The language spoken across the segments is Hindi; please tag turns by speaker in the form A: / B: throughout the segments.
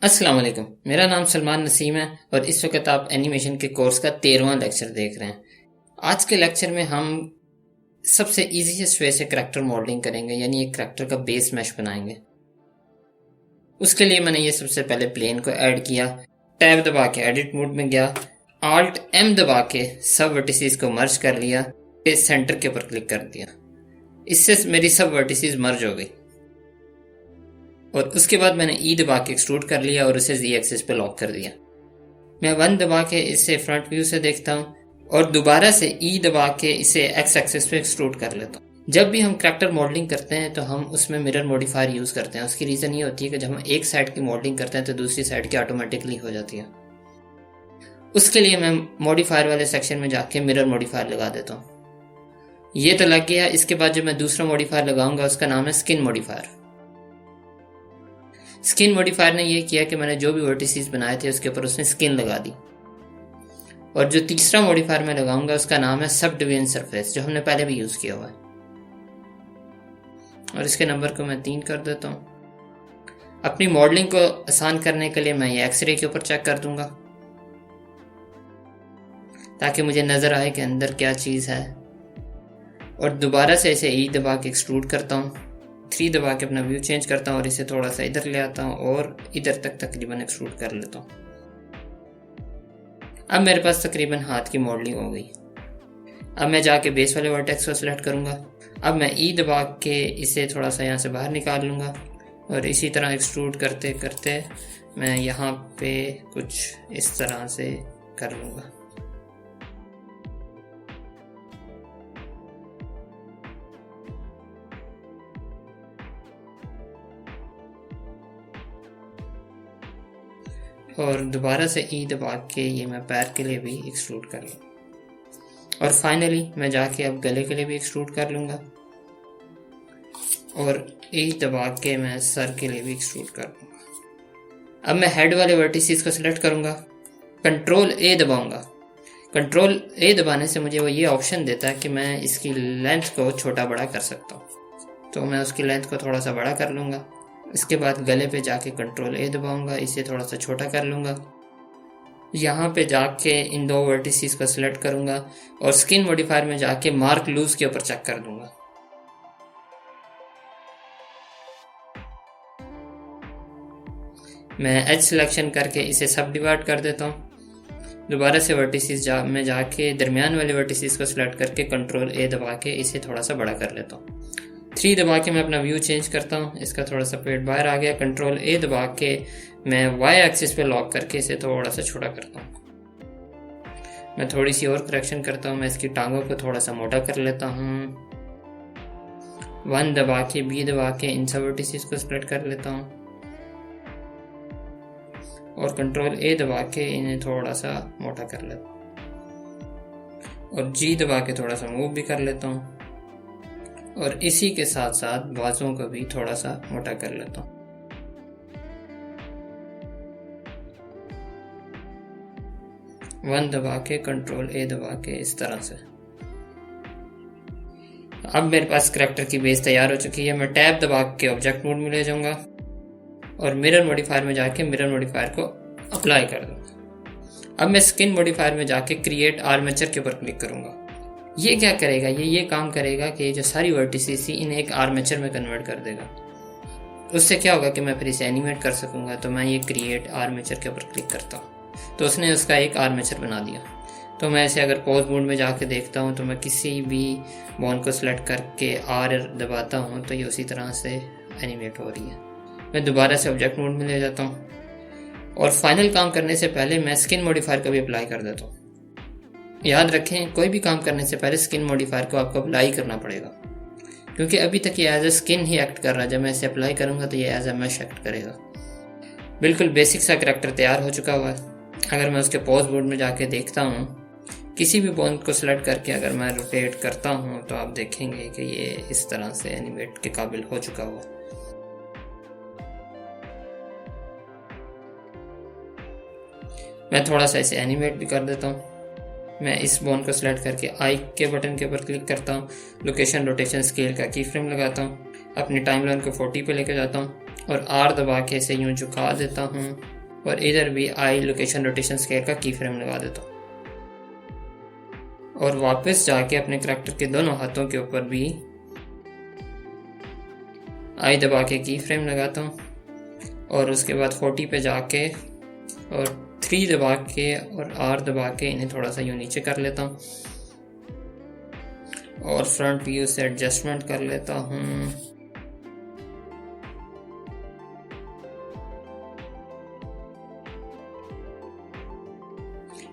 A: अस्सलाम वालेकुम। मेरा नाम सलमान नसीम है और इस वक्त आप एनिमेशन के कोर्स का 13वां लेक्चर देख रहे हैं। आज के लेक्चर में हम सबसे इजीएस्ट वे से करैक्टर मॉडलिंग करेंगे, यानी एक करैक्टर का बेस मैश बनाएंगे। उसके लिए मैंने ये सबसे पहले प्लेन को ऐड किया, टैब दबा के एडिट मोड में गया, आल्ट एम दबा के सब वर्टिसेस को मर्ज कर लिया, सेंटर के ऊपर क्लिक कर दिया। इससे मेरी सब वर्टिसेस मर्ज हो गई और उसके बाद मैंने ई दबा के एक्सट्रूड कर लिया और उसे जी एक्सिस पे लॉक कर दिया। मैं 1 दबा के इसे फ्रंट व्यू से देखता हूँ और दोबारा से ई दबा के इसे एक्स एक्सिस पे एक्सट्रूड कर लेता हूँ। जब भी हम करैक्टर मॉडलिंग करते हैं तो हम उसमें मिरर मॉडिफायर यूज करते हैं। उसकी रीजन ये होती है कि जब हम एक साइड की मॉडलिंग करते हैं तो दूसरी साइड की ऑटोमेटिकली हो जाती है। उसके लिए मैं मॉडिफायर वाले सेक्शन में जाके मिरर मॉडिफायर लगा देता हूँ। ये तो लग गया। इसके बाद जो मैं दूसरा मॉडिफायर लगाऊंगा उसका नाम है स्किन मॉडिफायर। स्किन मॉडिफायर ने ये किया कि मैंने जो भी वर्टिसेस बनाए थे उसके ऊपर उसने स्किन लगा दी। और जो तीसरा मॉडिफायर मैं लगाऊंगा उसका नाम है सब डिवीजन सरफेस, जो हमने पहले भी यूज किया हुआ है। और इसके नंबर को मैं 3 कर देता हूँ। अपनी मॉडलिंग को आसान करने के लिए मैं ये एक्सरे के ऊपर चेक कर दूंगा ताकि मुझे नजर आए कि अंदर क्या चीज है। और दोबारा से इसे ई दबा के एक्सट्रूड करता हूँ, 3 दबा के अपना व्यू चेंज करता हूँ और इसे थोड़ा सा इधर ले आता हूँ और इधर तक तकरीबन एक्सट्रूड कर लेता हूँ। अब मेरे पास तकरीबन हाथ की मॉडलिंग हो गई। अब मैं जाके बेस वाले वर्टेक्स को सिलेक्ट करूंगा। अब मैं ई दबा के इसे थोड़ा सा यहाँ से बाहर निकाल लूँगा और इसी तरह एक्सट्रूड करते करते मैं यहाँ पे कुछ इस तरह से कर लूँगा। और दोबारा से ई दबा के ये मैं पैर के लिए भी एक्सट्रूड कर लूँ। और फाइनली मैं जाके अब गले के लिए भी एक्सट्रूड कर लूँगा और ई दबा के मैं सर के लिए भी एक्सट्रूड कर लूँगा। अब मैं हेड वाले वर्टिसेस को सिलेक्ट करूँगा, कंट्रोल ए दबाऊँगा। कंट्रोल ए दबाने से मुझे वो ये ऑप्शन देता है कि मैं इसकी लेंथ को छोटा बड़ा कर सकता हूँ। तो मैं उसकी लेंथ को थोड़ा सा बड़ा कर लूँगा। इसके बाद गले पे जाके कंट्रोल ए दबाऊंगा, इसे थोड़ा सा छोटा कर लूँगा। यहाँ पे जाके इन 2 वर्टिसेस को सिलेक्ट करूँगा और स्किन मॉडिफायर में जाके मार्क लूज के ऊपर चेक कर दूंगा। मैं एज सिलेक्शन करके इसे सब डिवाइड कर देता हूँ। दोबारा से वर्टिसेस में जाके दरमियान वाले वर्टिसेस को सिलेक्ट करके कंट्रोल ए दबा के इसे थोड़ा सा बड़ा कर लेता हूँ। 3 दबा के मैं अपना व्यू चेंज करता हूँ। इसका थोड़ा सा पेट बाहर आ गया। कंट्रोल ए दबा के मैं वाई एक्सिस पे लॉक करके इसे थोड़ा सा छोटा करता हूँ। मैं थोड़ी सी और करेक्शन करता हूँ। मैं इसकी टांगों को थोड़ा सा मोटा कर लेता हूँ। 1 दबा के बी दबा के इन सब वर्टिसेस को स्प्लिट कर लेता हूँ और कंट्रोल ए दबा के इन्हें थोड़ा सा मोटा कर लेता हूँ और जी दबा के थोड़ा सा मूव भी कर लेता हूँ और इसी के साथ साथ बाजुओं को भी थोड़ा सा मोटा कर लेता हूँ। वन दबा के कंट्रोल ए दबा के इस तरह से। अब मेरे पास करैक्टर की बेस तैयार हो चुकी है। मैं टैब दबा के ऑब्जेक्ट मोड में ले जाऊंगा और मिरर मॉडिफायर में जाके मिरर मॉडिफायर को अप्लाई कर दूंगा। अब मैं स्किन मॉडिफायर में जाके क्रिएट आर्मेचर के ऊपर क्लिक करूंगा। ये क्या करेगा, ये काम करेगा कि जो सारी वर्टिसेस थी इन्हें एक आर्मेचर में कन्वर्ट कर देगा। उससे क्या होगा कि मैं फिर इसे एनिमेट कर सकूंगा। तो मैं ये क्रिएट आर्मेचर के ऊपर क्लिक करता हूँ तो उसने उसका एक आर्मेचर बना दिया। तो मैं इसे अगर पॉज मोड में जाके देखता हूँ तो मैं किसी भी बोन को सिलेक्ट करके आर दबाता हूँ तो ये उसी तरह से एनिमेट हो रही है। मैं दोबारा से ऑब्जेक्ट मोड में ले जाता हूँ और फाइनल काम करने से पहले मैं स्किन मॉडिफायर को भी अप्लाई कर देता हूँ। याद रखें, कोई भी काम करने से पहले स्किन मॉडिफायर को आपको अप्लाई करना पड़ेगा क्योंकि अभी तक ये एज ए स्किन ही एक्ट कर रहा है। जब मैं इसे अप्लाई करूंगा तो ये एज ए मैश एक्ट करेगा। बिल्कुल बेसिक सा करैक्टर तैयार हो चुका हुआ है। अगर मैं उसके पॉज बोर्ड में जाके देखता हूँ, किसी भी पॉइंट को सिलेक्ट करके अगर मैं रोटेट करता हूँ तो आप देखेंगे कि ये इस तरह से एनिमेट के काबिल हो चुका हुआ है। मैं थोड़ा सा इसे एनिमेट भी कर देता हूँ। मैं इस बोन को सिलेक्ट करके आई के बटन के ऊपर क्लिक करता हूँ। लोकेशन रोटेशन स्केल का की फ्रेम लगाता हूँ। अपनी टाइमलाइन को 40 पे लेकर जाता हूँ और आर दबा के इसे यूं झुका देता हूँ और इधर भी आई लोकेशन रोटेशन स्केल का की फ्रेम लगा देता हूँ और वापस जाके अपने करैक्टर के दोनों हाथों के ऊपर भी आई दबा के की फ्रेम लगाता हूँ और उसके बाद 40 पे जाके और 3 दबा के और आर दबा के इन्हें थोड़ा सा यूं नीचे कर लेता हूँ और फ्रंट व्यू से एडजस्टमेंट कर लेता हूँ।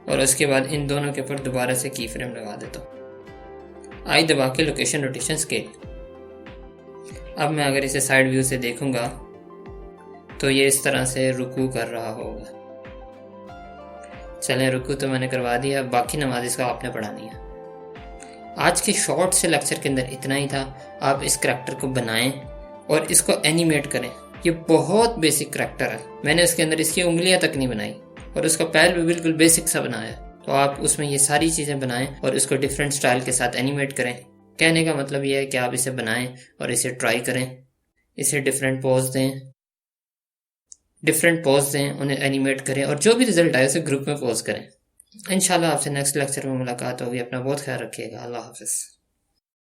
A: और उसके बाद इन दोनों के ऊपर दोबारा से की फ्रेम लगा देता हूँ आई दबा के लोकेशन रोटेशन स्केल। अब मैं अगर इसे साइड व्यू से देखूंगा तो ये इस तरह से रुकू कर रहा होगा। चलें, रुकू तो मैंने करवा दिया, बाकी नमाज इसका आपने पढ़ानी है। आज के शॉर्ट से लेक्चर के अंदर इतना ही था। आप इस करैक्टर को बनाएं और इसको एनिमेट करें। ये बहुत बेसिक करैक्टर है, मैंने इसके अंदर इसकी उंगलियां तक नहीं बनाई और उसका पैर भी बिल्कुल बेसिक सा बनाया है। तो आप उसमें ये सारी चीज़ें बनाएं और इसको डिफरेंट स्टाइल के साथ एनिमेट करें। कहने का मतलब ये है कि आप इसे बनाएं और इसे ट्राई करें, इसे डिफरेंट पोज दें, उन्हें एनिमेट करें और जो भी रिजल्ट आए उसे ग्रुप में पोस्ट करें। इंशाल्लाह आपसे नेक्स्ट लेक्चर में मुलाकात होगी। अपना बहुत ख्याल रखिएगा। अल्लाह हाफिज़।